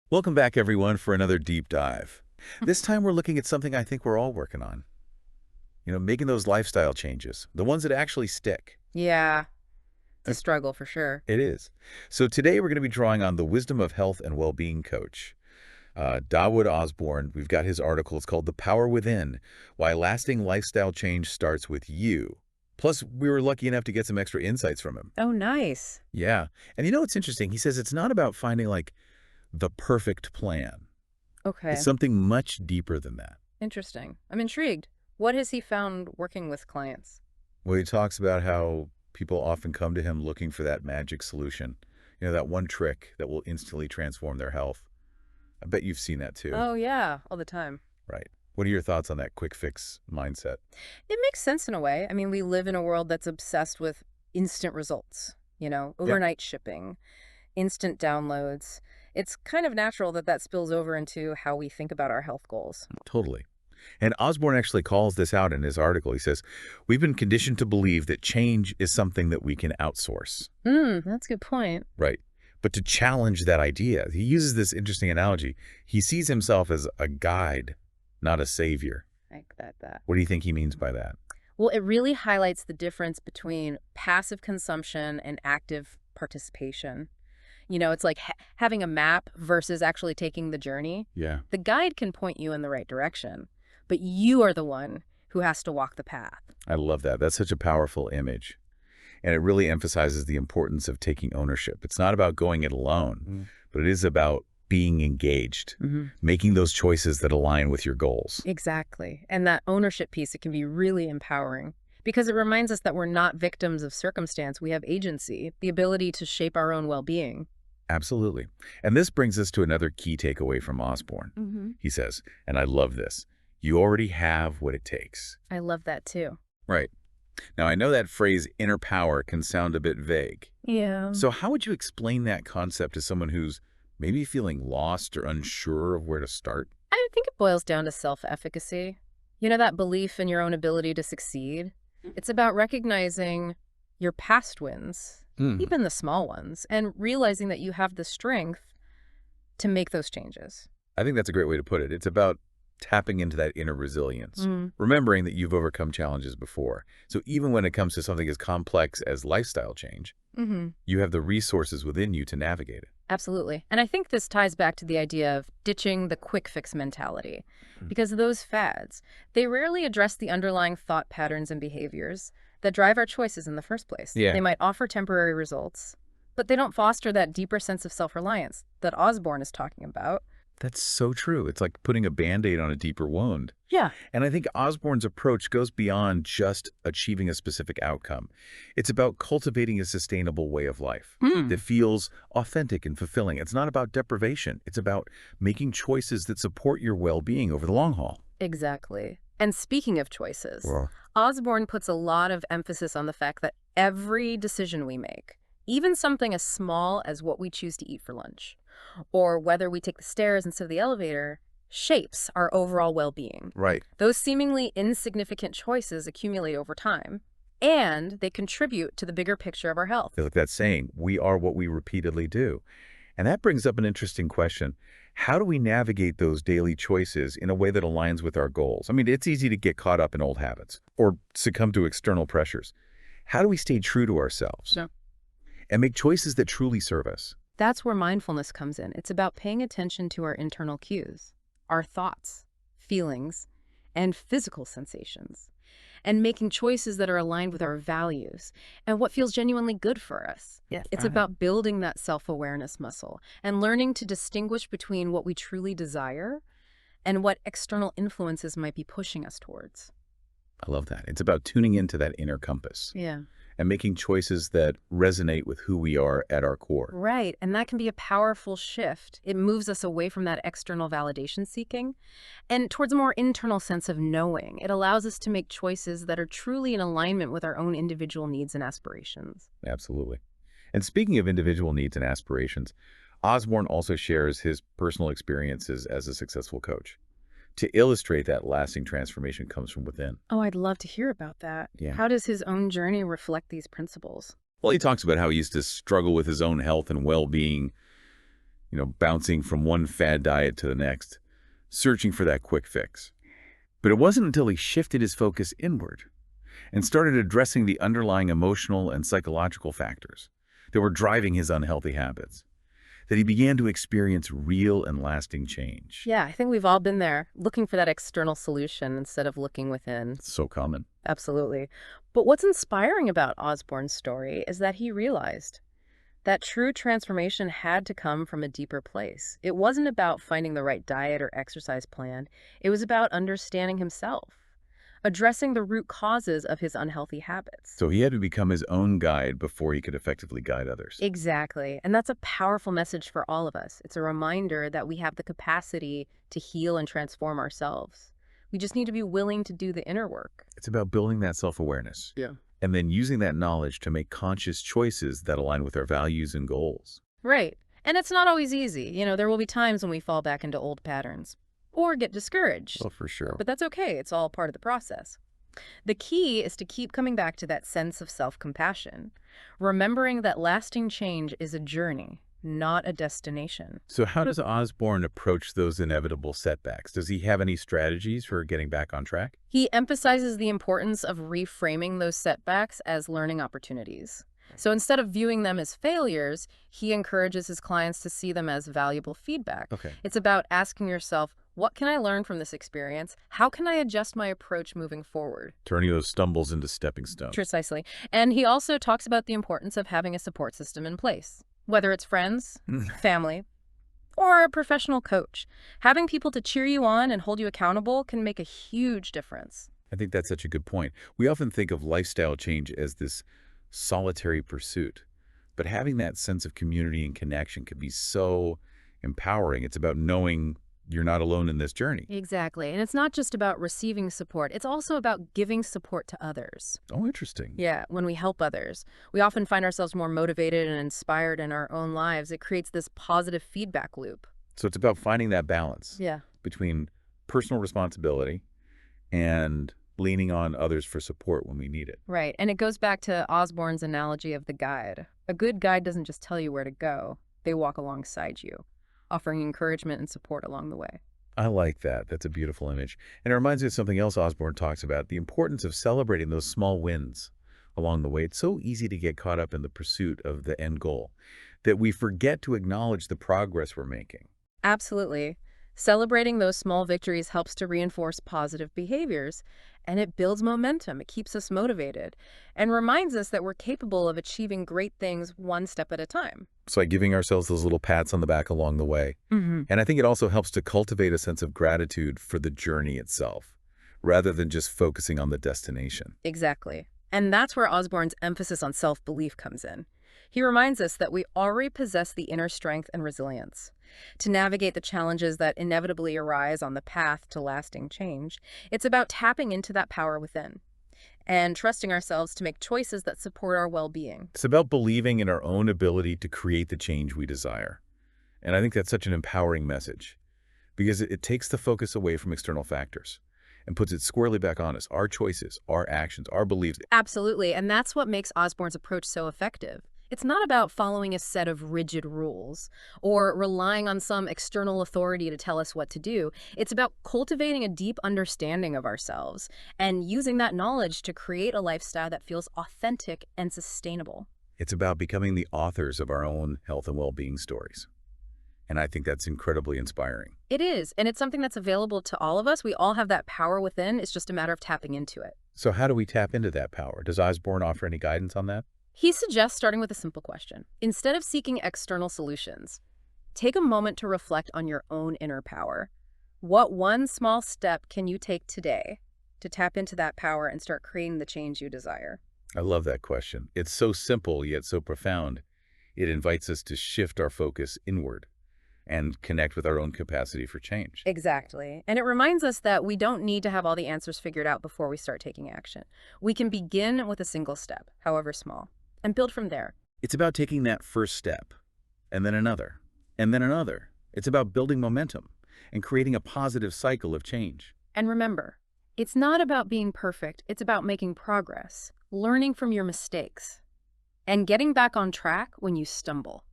Welcome back, everyone, for another deep dive. This time we're looking at something I think we're all working on. Making those lifestyle changes, the ones that actually stick. Yeah, it's a Uh, struggle for sure. It is. So today we're going to be drawing on the wisdom of health and well-being coach, Dawud Osborne. We've got his article. It's called The Power Within, Why Lasting Lifestyle Change Starts With You. Plus, we were lucky enough to get some extra insights from him. Oh, nice. Yeah. And what's interesting? He says it's not about finding, the perfect plan. It's Okay, something much deeper than that. interesting. I'm intrigued. What has he found working with clients? Well, he talks about how people often come to him looking for that magic solution, that one trick that will instantly transform their health. I bet you've seen that too, Oh, yeah, all the time. right? What are your thoughts on that quick fix mindset? It makes sense in a way. I mean, we live in a world that's obsessed with instant results, Yeah, overnight shipping, instant downloads. It's kind of natural that that spills over into how we think about our health goals. totally. And Osborne actually calls this out in his article. He says, we've been conditioned to believe that change is something that we can outsource, That's a good point. right? But to challenge that idea, he uses this interesting analogy. He sees himself as a guide, not a savior. I get that. What do you think he means by that? Well, it really highlights the difference between passive consumption and active participation. It's like having a map versus actually taking the journey. Yeah. The guide can point you in the right direction, but you are the one who has to walk the path. I love that. That's such a powerful image. And it really emphasizes the importance of taking ownership. It's not about going it alone, but it is about being engaged, making those choices that align with your goals. Exactly. And that ownership piece, it can be really empowering because it reminds us that we're not victims of circumstance. We have agency, the ability to shape our own well-being. Absolutely. And this brings us to another key takeaway from Osborne. He says, and I love this, you already have what it takes. I love that too. Right. Now, I know that phrase inner power can sound a bit vague. Yeah. So how would you explain that concept to someone who's maybe feeling lost or unsure of where to start? I think it boils down to self-efficacy. That belief in your own ability to succeed. It's about recognizing your past wins, Hmm. even the small ones, and realizing that you have the strength to make those changes. I think that's a great way to put it. It's about tapping into that inner resilience, Mm. remembering that you've overcome challenges before. So even when it comes to something as complex as lifestyle change, Mm-hmm. you have the resources within you to navigate it. Absolutely. And I think this ties back to the idea of ditching the quick fix mentality. Because those fads, they rarely address the underlying thought patterns and behaviors that drive our choices in the first place. Yeah. They might offer temporary results, but they don't foster that deeper sense of self-reliance that Osborne is talking about. That's so true. It's like putting a Band-Aid on a deeper wound. Yeah. And I think Osborne's approach goes beyond just achieving a specific outcome. It's about cultivating a sustainable way of life that feels authentic and fulfilling. It's not about deprivation. It's about making choices that support your well-being over the long haul. Exactly. And speaking of choices, Well, Osborne puts a lot of emphasis on the fact that every decision we make, even something as small as what we choose to eat for lunch, or whether we take the stairs instead of the elevator, shapes our overall well-being. right. Those seemingly insignificant choices accumulate over time, and they contribute to the bigger picture of our health. Like that saying, we are what we repeatedly do. And that brings up an interesting question. How do we navigate those daily choices in a way that aligns with our goals? I mean, it's easy to get caught up in old habits or succumb to external pressures. How do we stay true to ourselves Yeah. and make choices that truly serve us? That's where mindfulness comes in. It's about paying attention to our internal cues, our thoughts, feelings, and physical sensations, and making choices that are aligned with our values and what feels genuinely good for us. Yes. It's about building that self-awareness muscle and learning to distinguish between what we truly desire and what external influences might be pushing us towards. I love that. It's about tuning into that inner compass Yeah. and making choices that resonate with who we are at our core. Right. And that can be a powerful shift. It moves us away from that external validation seeking and towards a more internal sense of knowing. It allows us to make choices that are truly in alignment with our own individual needs and aspirations. Absolutely. And speaking of individual needs and aspirations, Osborne also shares his personal experiences as a successful coach. To illustrate that lasting transformation comes from within. Oh, I'd love to hear about that. Yeah. How does his own journey reflect these principles? Well, he talks about how he used to struggle with his own health and well-being bouncing from one fad diet to the next, searching for that quick fix. But it wasn't until he shifted his focus inward and started addressing the underlying emotional and psychological factors that were driving his unhealthy habits that he began to experience real and lasting change. Yeah, I think we've all been there, looking for that external solution instead of looking within. It's so common. Absolutely. But what's inspiring about Osborne's story is that he realized that true transformation had to come from a deeper place. It wasn't about finding the right diet or exercise plan. It was about understanding himself, addressing the root causes of his unhealthy habits. So he had to become his own guide before he could effectively guide others. Exactly. And that's a powerful message for all of us. It's a reminder that we have the capacity to heal and transform ourselves. We just need to be willing to do the inner work. It's about building that self-awareness. Yeah. And then using that knowledge to make conscious choices that align with our values and goals. Right. And it's not always easy. There will be times when we fall back into old patterns or get discouraged. Well, for sure. But that's okay. It's all part of the process. The key is to keep coming back to that sense of self-compassion, remembering that lasting change is a journey, not a destination. So how does Osborne approach those inevitable setbacks? Does he have any strategies for getting back on track? He emphasizes the importance of reframing those setbacks as learning opportunities. So instead of viewing them as failures, he encourages his clients to see them as valuable feedback. Okay. It's about asking yourself, what can I learn from this experience? How can I adjust my approach moving forward? Turning those stumbles into stepping stones. Precisely. And he also talks about the importance of having a support system in place, whether it's friends, family, or a professional coach. Having people to cheer you on and hold you accountable can make a huge difference. I think that's such a good point. We often think of lifestyle change as this solitary pursuit, but having that sense of community and connection can be so empowering. It's about knowing you're not alone in this journey. Exactly. And it's not just about receiving support. It's also about giving support to others. Oh, interesting. Yeah, when we help others, we often find ourselves more motivated and inspired in our own lives. It creates this positive feedback loop. So it's about finding that balance Yeah. between personal responsibility and leaning on others for support when we need it. Right. And it goes back to Osborne's analogy of the guide. A good guide doesn't just tell you where to go. They walk alongside you, offering encouragement and support along the way. I like that. That's a beautiful image. And it reminds me of something else Osborne talks about, the importance of celebrating those small wins along the way. It's so easy to get caught up in the pursuit of the end goal that we forget to acknowledge the progress we're making. Absolutely. Celebrating those small victories helps to reinforce positive behaviors, and it builds momentum. It keeps us motivated and reminds us that we're capable of achieving great things one step at a time. It's like giving ourselves those little pats on the back along the way. And I think it also helps to cultivate a sense of gratitude for the journey itself, rather than just focusing on the destination. Exactly. And that's where Osborne's emphasis on self-belief comes in. He reminds us that we already possess the inner strength and resilience to navigate the challenges that inevitably arise on the path to lasting change. It's about tapping into that power within and trusting ourselves to make choices that support our well-being. It's about believing in our own ability to create the change we desire. And I think that's such an empowering message because it takes the focus away from external factors and puts it squarely back on us, our choices, our actions, our beliefs. Absolutely. And that's what makes Osborne's approach so effective. It's not about following a set of rigid rules or relying on some external authority to tell us what to do. It's about cultivating a deep understanding of ourselves and using that knowledge to create a lifestyle that feels authentic and sustainable. It's about becoming the authors of our own health and well-being stories. And I think that's incredibly inspiring. It is, and it's something that's available to all of us. We all have that power within. It's just a matter of tapping into it. So how do we tap into that power? Does Osborne offer any guidance on that? He suggests starting with a simple question. Instead of seeking external solutions, take a moment to reflect on your own inner power. What one small step can you take today to tap into that power and start creating the change you desire? I love that question. It's so simple yet so profound. It invites us to shift our focus inward and connect with our own capacity for change. Exactly. And it reminds us that we don't need to have all the answers figured out before we start taking action. We can begin with a single step, however small, and build from there. It's about taking that first step, and then another, and then another. It's about building momentum and creating a positive cycle of change. And remember, it's not about being perfect. It's about making progress, learning from your mistakes, and getting back on track when you stumble.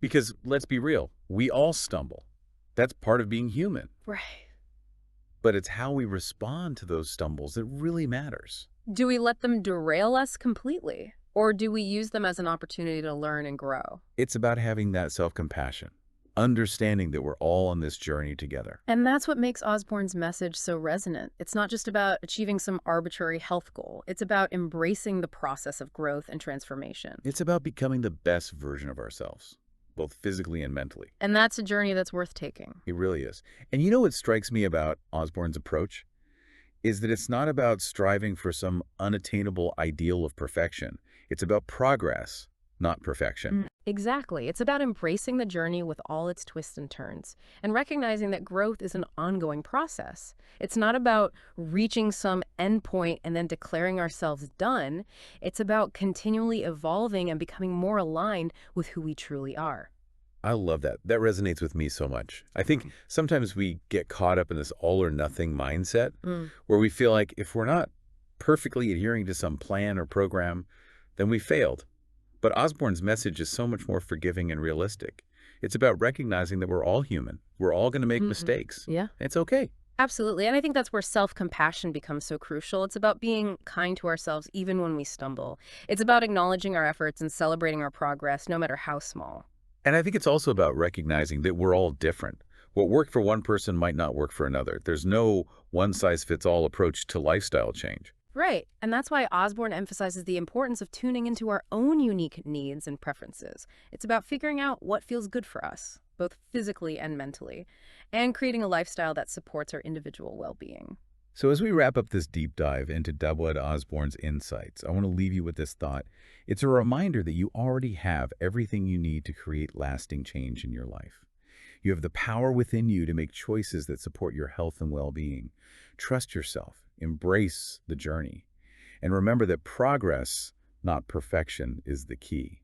Because let's be real, We all stumble. That's part of being human. Right. But it's how we respond to those stumbles that really matters. Do we let them derail us completely? Or do we use them as an opportunity to learn and grow? It's about having that self-compassion, understanding that we're all on this journey together. And that's what makes Osborne's message so resonant. It's not just about achieving some arbitrary health goal. It's about embracing the process of growth and transformation. It's about becoming the best version of ourselves, both physically and mentally. And that's a journey that's worth taking. It really is. And you know what strikes me about Osborne's approach? Is that it's not about striving for some unattainable ideal of perfection. It's about progress, not perfection. Exactly. It's about embracing the journey with all its twists and turns and recognizing that growth is an ongoing process. It's not about reaching some endpoint and then declaring ourselves done. It's about continually evolving and becoming more aligned with who we truly are. I love that. That resonates with me so much. I think sometimes we get caught up in this all or nothing mindset where we feel like if we're not perfectly adhering to some plan or program, then we failed. But Osborne's message is so much more forgiving and realistic. It's about recognizing that we're all human. We're all going to make mistakes. Yeah. It's okay. Absolutely. And I think that's where self-compassion becomes so crucial. It's about being kind to ourselves even when we stumble. It's about acknowledging our efforts and celebrating our progress, no matter how small. And I think it's also about recognizing that we're all different. What worked for one person might not work for another. There's no one-size-fits-all approach to lifestyle change. Right. And that's why Osborne emphasizes the importance of tuning into our own unique needs and preferences. It's about figuring out what feels good for us, both physically and mentally, and creating a lifestyle that supports our individual well-being. So as we wrap up this deep dive into Dawud Osborne's insights, I want to leave you with this thought. It's a reminder that you already have everything you need to create lasting change in your life. You have the power within you to make choices that support your health and well-being. Trust yourself, embrace the journey, and remember that progress, not perfection, is the key.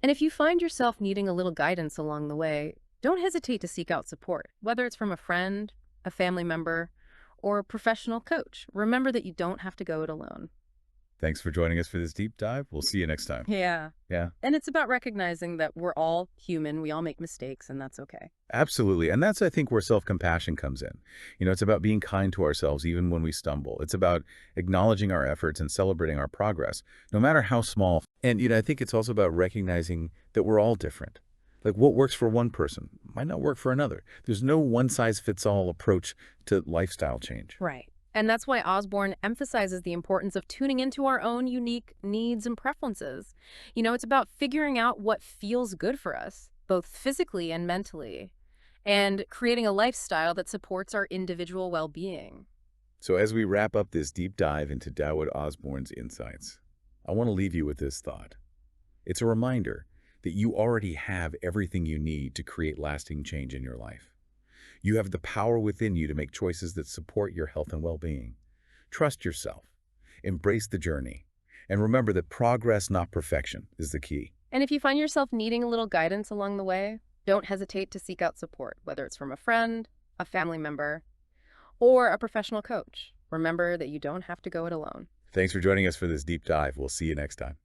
And if you find yourself needing a little guidance along the way, don't hesitate to seek out support, whether it's from a friend, a family member, or a professional coach. Remember that you don't have to go it alone. Thanks for joining us for this deep dive. We'll see you next time. Yeah. Yeah, And it's about recognizing that we're all human, we all make mistakes, and that's okay. absolutely. And that's, I think, where self-compassion comes in. It's about being kind to ourselves even when we stumble. It's about acknowledging our efforts and celebrating our progress, no matter how small. And, I think it's also about recognizing that we're all different. Like what works for one person might not work for another. There's no one-size-fits-all approach to lifestyle change. Right. And that's why Osborne emphasizes the importance of tuning into our own unique needs and preferences. It's about figuring out what feels good for us, both physically and mentally, and creating a lifestyle that supports our individual well-being. So as we wrap up this deep dive into Dawud Osborne's insights, I want to leave you with this thought. It's a reminder that you already have everything you need to create lasting change in your life. You have the power within you to make choices that support your health and well-being. Trust yourself, embrace the journey, and remember that progress, not perfection, is the key. And if you find yourself needing a little guidance along the way, don't hesitate to seek out support, whether it's from a friend, a family member, or a professional coach. Remember that you don't have to go it alone. Thanks for joining us for this deep dive. We'll see you next time.